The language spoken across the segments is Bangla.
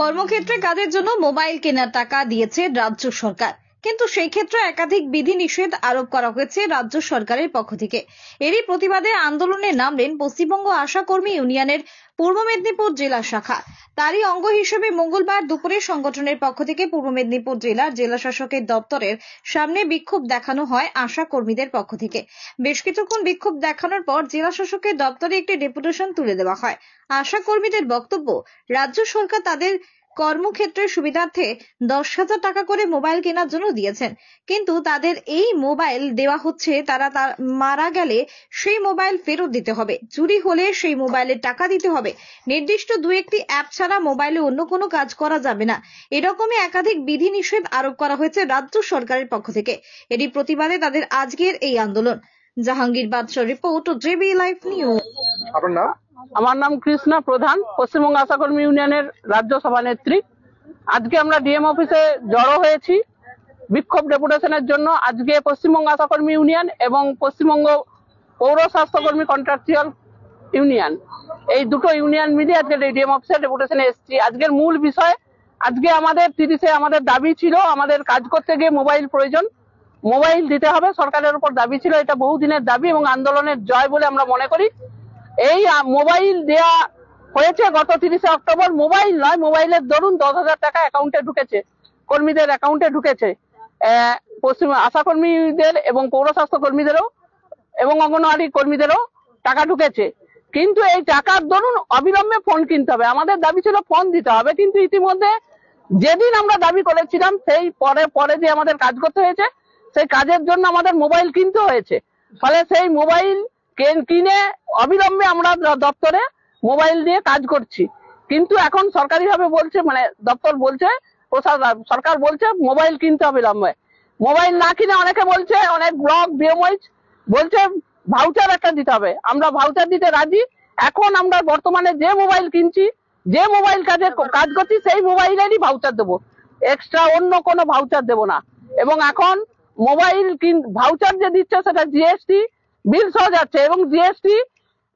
কর্মক্ষেত্রে কাজের জন্য মোবাইল কেনার টাকা দিয়েছে রাজ্য সরকার, কিন্তু সেই ক্ষেত্রে একাধিক বিধিনিষেধ আরোপ করা হয়েছে রাজ্য সরকারের পক্ষ থেকে। এরই প্রতিবাদে আন্দোলনে নামলেন পশ্চিমবঙ্গ আশা কর্মী ইউনিয়নের পূর্ব মেদিনীপুর জেলা শাখা। তারই অঙ্গ হিসেবে মঙ্গলবার দুপুরে সংগঠনের পক্ষ থেকে পূর্ব মেদিনীপুর জেলার জেলা শাসকের দপ্তরের সামনে বিক্ষোভ দেখানো হয় আশা কর্মীদের পক্ষ থেকে। বেশ কিছুক্ষণ বিক্ষোভ দেখানোর পর জেলা শাসকের দপ্তরে একটি ডেপুটেশন তুলে দেওয়া হয়। আশা কর্মীদের বক্তব্য, রাজ্য সরকার তাদের কর্মক্ষেত্রের সুবিধার্থে 10,000 টাকা করে মোবাইল কেনার জন্য দিয়েছেন, কিন্তু তাদের এই মোবাইল দেওয়া হচ্ছে তারা মারা গেলে সেই মোবাইল ফেরত দিতে হবে, চুরি হলে সেই মোবাইলের টাকা দিতে হবে, নির্দিষ্ট দু একটি অ্যাপ ছাড়া মোবাইলে অন্য কোনো কাজ করা যাবে না। এরকমই একাধিক বিধিনিষেধ আরোপ করা হয়েছে রাজ্য সরকারের পক্ষ থেকে। এরই প্রতিবাদে তাদের আজকের এই আন্দোলন। জাহাঙ্গীর বাদশাহ রিপোর্ট, জেবি লাইভ নিউজ। আপনার নাম? আমার নাম কৃষ্ণা প্রধান, পশ্চিমবঙ্গ আশা কর্মী ইউনিয়নের রাজ্য সভানেত্রী। আজকে আমরা ডিএম অফিসে জড়ো হয়েছি বিক্ষোভ ডেপুটেশনের জন্য। আজকে পশ্চিমবঙ্গ আশা কর্মী ইউনিয়ন এবং পশ্চিমবঙ্গ পৌর স্বাস্থ্যকর্মী কন্ট্রাকচুয়াল ইউনিয়ন, এই দুটো ইউনিয়ন মিলে আজকে ডিএম অফিসে ডেপুটেশনে এসেছি। আজকের মূল বিষয়, আজকে আমাদের 30-এ আমাদের দাবি ছিল, আমাদের কাজ করতে গিয়ে মোবাইল প্রয়োজন, মোবাইল দিতে হবে, সরকারের উপর দাবি ছিল। এটা বহুদিনের দাবি এবং আন্দোলনের জয় বলে আমরা মনে করি। এই মোবাইল দেয়া হয়েছে গত 30শে অক্টোবর। মোবাইল নয়, মোবাইলের দরুন 10,000 টাকা অ্যাকাউন্টে ঢুকেছে, কর্মীদের অ্যাকাউন্টে ঢুকেছে, পশ্চিম আশা কর্মীদের এবং পৌরস্বাস্থ্য কর্মীদেরও এবং অঙ্গনওয়াড়ি কর্মীদেরও টাকা ঢুকেছে। কিন্তু এই টাকার দরুন অবিলম্বে ফোন কিনতে হবে। আমাদের দাবি ছিল ফোন দিতে হবে, কিন্তু ইতিমধ্যে যেদিন আমরা দাবি করেছিলাম সেই পরে যে আমাদের কাজ করতে হয়েছে, সেই কাজের জন্য আমাদের মোবাইল কিনতে হয়েছে। ফলে সেই মোবাইল কিনে অবিলম্বে আমরা দপ্তরে মোবাইল দিয়ে কাজ করছি। কিন্তু এখন সরকারিভাবে বলছে, মানে দপ্তর বলছে, সরকার বলছে মোবাইল কিনতে অবিলম্বে। মোবাইল না কিনে অনেকে বলছে, অনেক ব্লক বিএমওইচ বলছে ভাউচার একটা দিতে হবে। আমরা ভাউচার দিতে রাজি। এখন আমরা বর্তমানে যে মোবাইল কিনছি, যে মোবাইল কাজ করছি, সেই মোবাইলেরই ভাউচার দেবো, এক্সট্রা অন্য কোনো ভাউচার দেবো না। এবং এখন মোবাইল ভাউচার যে দিচ্ছে সেটা জিএসটি বিল সহ যাচ্ছে, এবং জিএসটি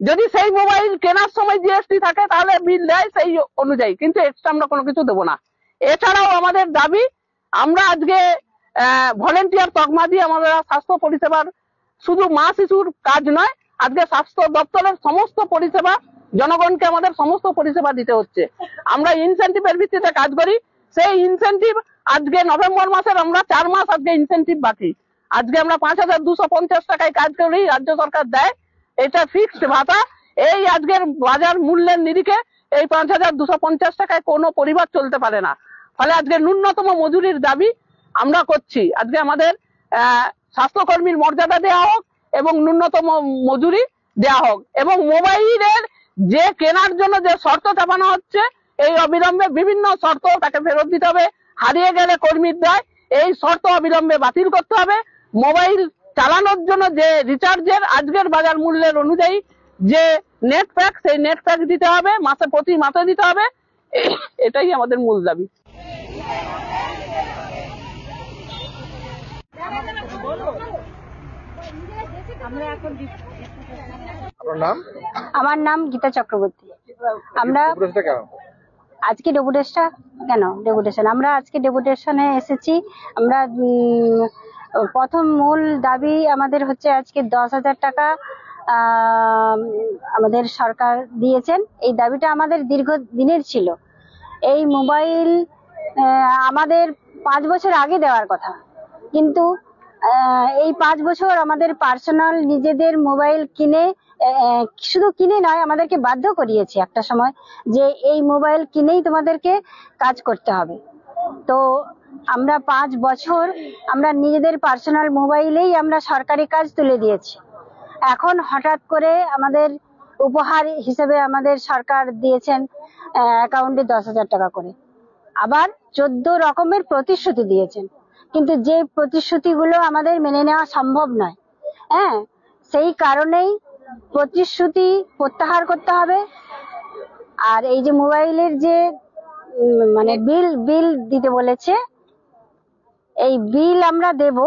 যদি সেই মোবাইল কেনার সময় জিএসটি থাকে তাহলে বিল দেয় সেই অনুযায়ী, কিন্তু এক্সট্রা আমরা কোনো কিছু দেবো না। এছাড়াও আমাদের দাবি, আমরা আজকে ভলেন্টিয়ার তকমা দিয়ে আমাদের স্বাস্থ্য পরিষেবার, শুধু মা শিশুর কাজ নয়, আজকে স্বাস্থ্য দপ্তরের সমস্ত পরিষেবা জনগণকে আমাদের সমস্ত পরিষেবা দিতে হচ্ছে। আমরা ইনসেন্টিভের ভিত্তিতে কাজ করি। সেই ইনসেন্টিভ আজকে নভেম্বর মাসের আমরা 4 মাস আজকে ইনসেন্টিভ বাকি। আজকে আমরা 5,250 টাকায় কাজ করি, রাজ্য সরকার দেয়, এটা ফিক্সড ভাতা। এই আজকের বাজার মূল্যের নিরিখে এই 5,250 টাকায় কোনো পরিবার চলতে পারে না। ফলে আজকে ন্যূনতম মজুরির দাবি আমরা করছি। আজকে আমাদের স্বাস্থ্যকর্মীর মর্যাদা দেওয়া হোক এবং ন্যূনতম মজুরি দেওয়া হোক, এবং মোবাইলের যে কেনার জন্য যে শর্ত চাপানো হচ্ছে, এই অবিলম্বে বিভিন্ন শর্ত তাকে ফেরত দিতে হবে। হারিয়ে গেলে কর্মীর দায়, এই শর্ত অবিলম্বে বাতিল করতে হবে। মোবাইল চালানোর জন্য যে রিচার্জের আজকের বাজার মূল্যের অনুযায়ী যে নেট প্যাক, সেই নেট প্যাক দিতে হবে, প্রতি মাসে দিতে হবে। এটাই আমাদের মূল দাবি। আপনার নাম? আমার নাম গীতা চক্রবর্তী। আমরা আজকে ডেপুটেশন আমরা আজকে ডেপুটেশনে এসেছি। আমরা প্রথম মূল দাবি আমাদের হচ্ছে আজকে 10,000 টাকা আমাদের সরকার দিয়েছেন। এই দাবিটা আমাদের দীর্ঘদিনের ছিল। এই মোবাইল আমাদের 5 বছর আগে দেওয়ার কথা, কিন্তু এই 5 বছর আমাদের পার্সোনাল নিজেদের মোবাইল কিনে, শুধু কিনে নয়, আমাদেরকে বাধ্য করিয়েছে একটা সময় যে এই মোবাইল কিনেই তোমাদেরকে কাজ করতে হবে। তো আমরা 5 বছর আমরা নিজেদের পার্সোনাল মোবাইলেই আমরা সরকারি কাজ তুলে দিয়েছি। এখন হঠাৎ করে আমাদের উপহার হিসেবে আমাদের সরকার দিয়েছেন অ্যাকাউন্টে 10,000 টাকা করে, আবার 14 রকমের প্রতিশ্রুতি দিয়েছেন, কিন্তু যে প্রতিশ্রুতিগুলো আমাদের মেনে নেওয়া সম্ভব নয়। সেই কারণেই প্রতিশ্রুতি প্রত্যাহার করতে হবে। আর এই যে মোবাইলের যে মানে বিল দিতে বলেছে, এই বিল আমরা দেব